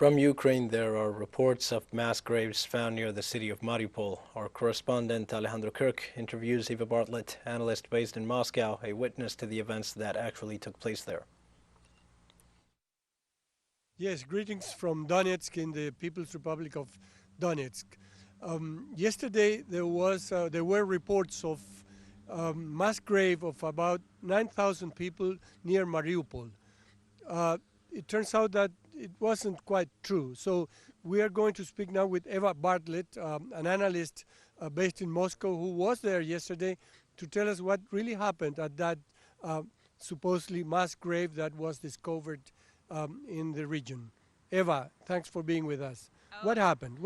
From Ukraine, there are reports of mass graves found near the city of Mariupol. Our correspondent Alejandro Kirk interviews Eva Bartlet, analyst based in Moscow, a witness to the events that actually took place there. Yes, greetings from Donetsk in the People's Republic of Donetsk. Yesterday there were reports of mass grave of about 9,000 people near Mariupol. It turns out that it wasn't quite true. So we are going to speak now with Eva Bartlet, an analyst based in Moscow who was there yesterday to tell us what really happened at that supposedly mass grave that was discovered in the region. Eva, thanks for being with us. What happened?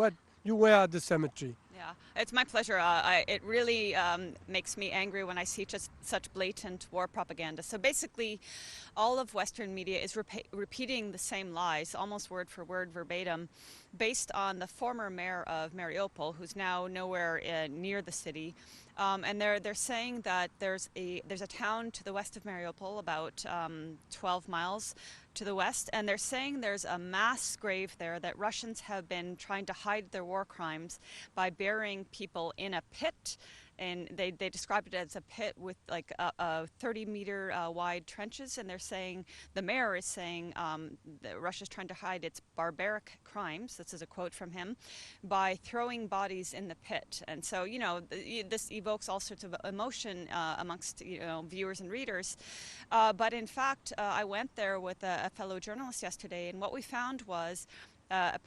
You were at the cemetery. Yeah, it's my pleasure. It really makes me angry when I see just such blatant war propaganda. So basically, all of Western media is repeating the same lies, almost word for word, verbatim, based on the former mayor of Mariupol, who's now nowhere near the city. And they're saying that there's a town to the west of Mariupol, about 12 miles to the west, and they're saying there's a mass grave there that Russians have been trying to hide their war crimes by burying people in a pit. And they described it as a pit with like 30-meter wide trenches, and they're saying, the mayor is saying that Russia's trying to hide its barbaric crimes, this is a quote from him, by throwing bodies in the pit. And so, you know, this evokes all sorts of emotion amongst, you know, viewers and readers. But in fact, I went there with a fellow journalist yesterday, and what we found was a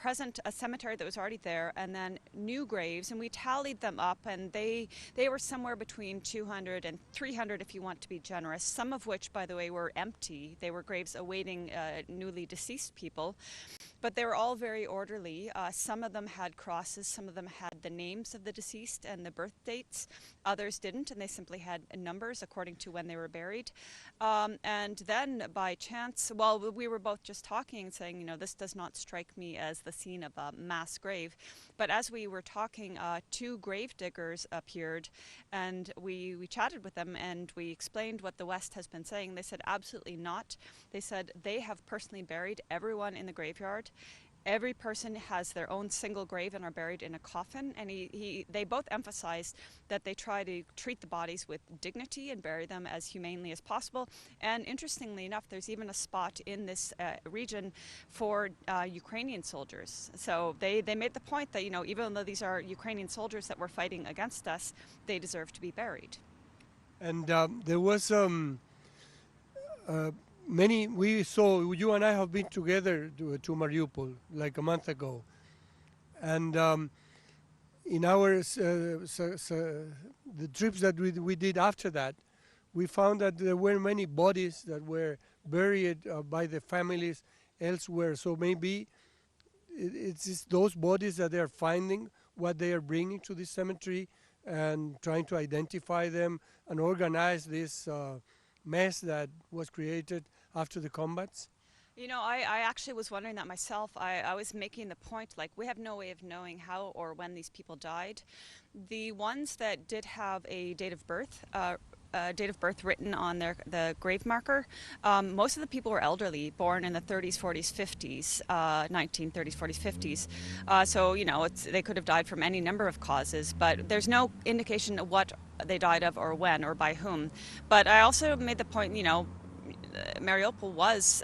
cemetery that was already there, and then new graves, and we tallied them up, and they were somewhere between 200 and 300 if you want to be generous, some of which, by the way, were empty. They were graves awaiting newly deceased people, but they were all very orderly. Some of them had crosses, some of them had the names of the deceased and the birth dates, others didn't, and they simply had numbers according to when they were buried. And then by chance, well, we were both just talking and saying, you know, this does not strike me as the scene of a mass grave. But as we were talking, two grave diggers appeared, and we chatted with them, and we explained what the West has been saying. They said absolutely not. They said they have personally buried everyone in the graveyard. Every person has their own single grave and are buried in a coffin, and they both emphasized that they try to treat the bodies with dignity and bury them as humanely as possible. And interestingly enough, there's even a spot in this region for Ukrainian soldiers. So they made the point that, you know, even though these are Ukrainian soldiers that were fighting against us, they deserve to be buried. And there was you and I have been together to Mariupol like a month ago, and in our the trips that we did after that, we found that there were many bodies that were buried by the families elsewhere. So maybe it's just those bodies that they are finding, what they are bringing to this cemetery, and trying to identify them and organize this mess that was created after the combats. You know, I actually was wondering that myself. I was making the point, like, we have no way of knowing how or when these people died. The ones that did have a date of birth written on the grave marker, most of the people were elderly, born in the 30s, 40s, 50s, 1930s, 40s, 50s. So, you know, they could have died from any number of causes, but there's no indication of what they died of or when or by whom. But I also made the point, you know, Mariupol was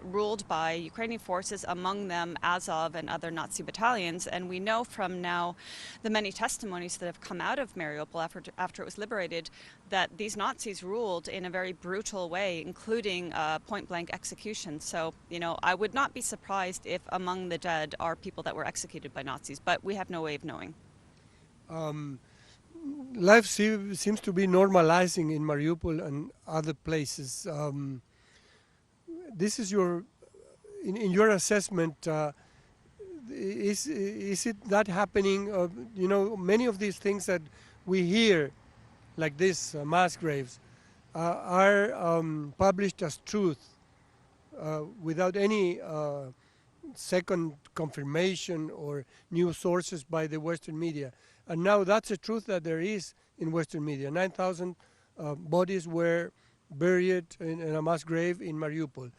ruled by Ukrainian forces, among them Azov and other Nazi battalions, and we know from now the many testimonies that have come out of Mariupol after it was liberated that these Nazis ruled in a very brutal way, including point-blank execution. So, you know, I would not be surprised if among the dead are people that were executed by Nazis, but we have no way of knowing. Life seems to be normalizing in Mariupol and other places. This is in your assessment. Is it that happening? You know, many of these things that we hear, like this mass graves, are published as truth without any second confirmation or new sources by the Western media. And now that's a truth that there is in Western media. 9,000 bodies were buried in a mass grave in Mariupol.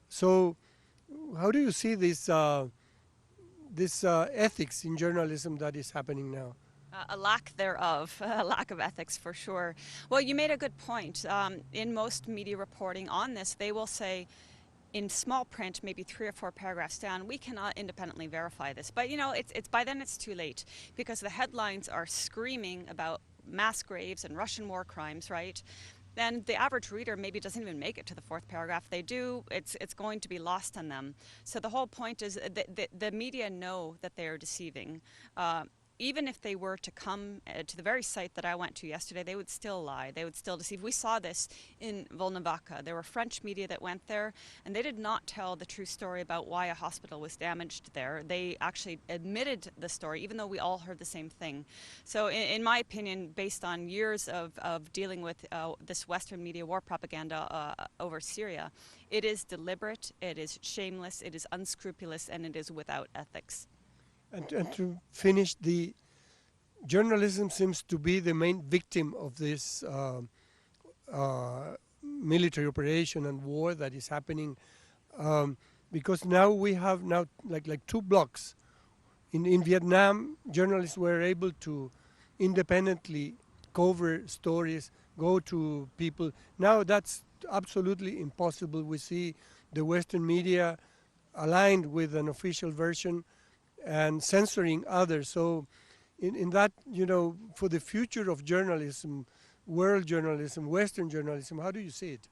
So how do you see this this ethics in journalism that is happening now? A lack thereof, a lack of ethics for sure. Well, you made a good point. In most media reporting on this, they will say in small print, maybe 3 or 4 paragraphs down, we cannot independently verify this. But you know, it's by then it's too late, because the headlines are screaming about mass graves and Russian war crimes, right? Then the average reader maybe doesn't even make it to the 4th paragraph. They do, it's going to be lost on them. So the whole point is that the media know that they are deceiving. Even if they were to come to the very site that I went to yesterday, they would still lie. They would still deceive. We saw this in Volnovakha. There were French media that went there, and they did not tell the true story about why a hospital was damaged there. They actually admitted the story, even though we all heard the same thing. So in my opinion, based on years of dealing with this Western media war propaganda over Syria, it is deliberate, it is shameless, it is unscrupulous, and it is without ethics. And to finish, the journalism seems to be the main victim of this military operation and war that is happening, because now we have like 2 blocks. In Vietnam, journalists were able to independently cover stories, go to people. Now that's absolutely impossible. We see the Western media aligned with an official version and censoring others. So in that, you know, for the future of journalism, world journalism, Western journalism, how do you see it?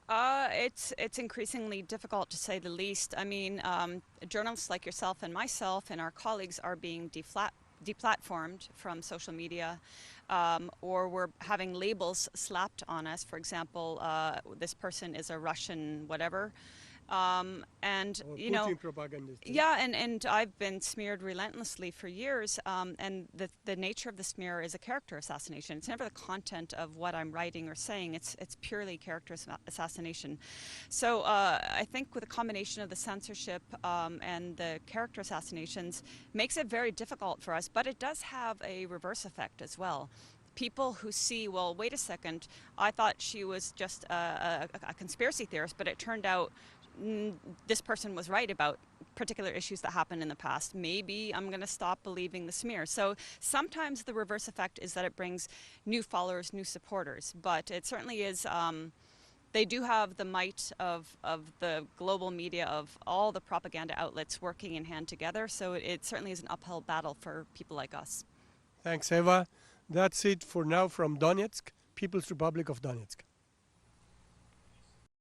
It's increasingly difficult, to say the least. I mean, journalists like yourself and myself and our colleagues are being deplatformed from social media, or we're having labels slapped on us. For example, this person is a Russian whatever. And you know, yeah, and I've been smeared relentlessly for years, and the nature of the smear is a character assassination. It's never the content of what I'm writing or saying. It's purely character assassination. So I think with a combination of the censorship and the character assassinations makes it very difficult for us, but it does have a reverse effect as well. People who see, well, wait a second, I thought she was just a conspiracy theorist, but it turned out this person was right about particular issues that happened in the past. Maybe I'm going to stop believing the smear. So sometimes the reverse effect is that it brings new followers, new supporters, but it certainly is, they do have the might of the global media, of all the propaganda outlets working in hand together. So it certainly is an uphill battle for people like us. Thanks, Eva. That's it for now from Donetsk, People's Republic of Donetsk.